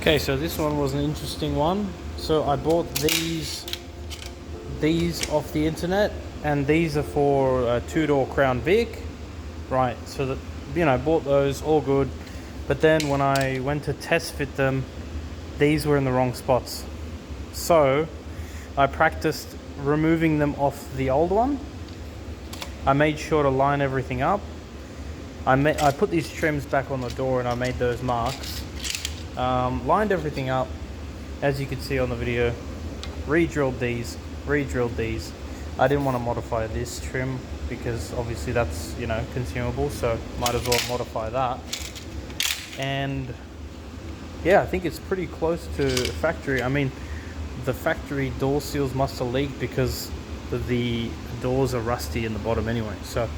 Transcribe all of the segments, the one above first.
Okay, so this one was an interesting one. So I bought these off the internet, and these are for a two-door Crown Vic, right? So that, you know, bought those, all good. But then when I went to test fit them, these were in the wrong spots. So I practiced removing them off the old one. I made sure to line everything up. I put these trims back on the door and I made those marks. Lined everything up, as you can see on the video. Re-drilled these. I didn't want to modify this trim because obviously that's, you know, consumable, so might as well modify that. And yeah, I think it's pretty close to factory. I mean, the factory door seals must have leaked because the doors are rusty in the bottom anyway. So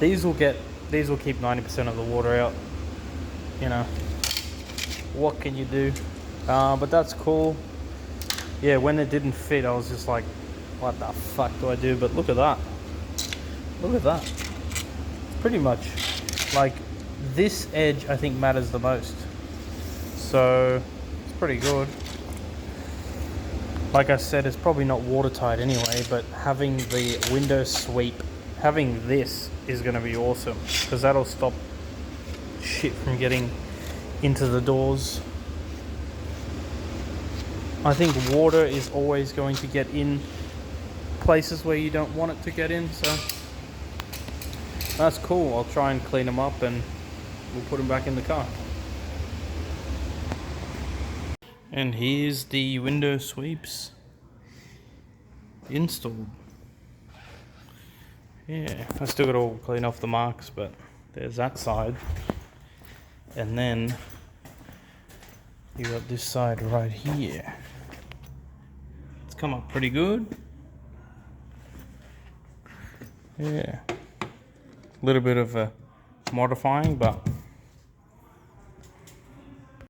these will keep 90% of the water out. You know, what can you do? But that's cool. Yeah, when it didn't fit, I was just like, what the fuck do I do? But look at that. Look at that. Pretty much like this edge I think matters the most. So it's pretty good. Like I said, it's probably not watertight anyway, but having the window sweep, having this is going to be awesome because that'll stop shit from getting into the doors. I think water is always going to get in places where you don't want it to get in, so that's cool. I'll try and clean them up and we'll put them back in the car. And here's the window sweeps installed. Yeah, I still got to all clean off the marks, but there's that side. And then you got this side right here. It's come up pretty good. Yeah, a little bit of modifying, but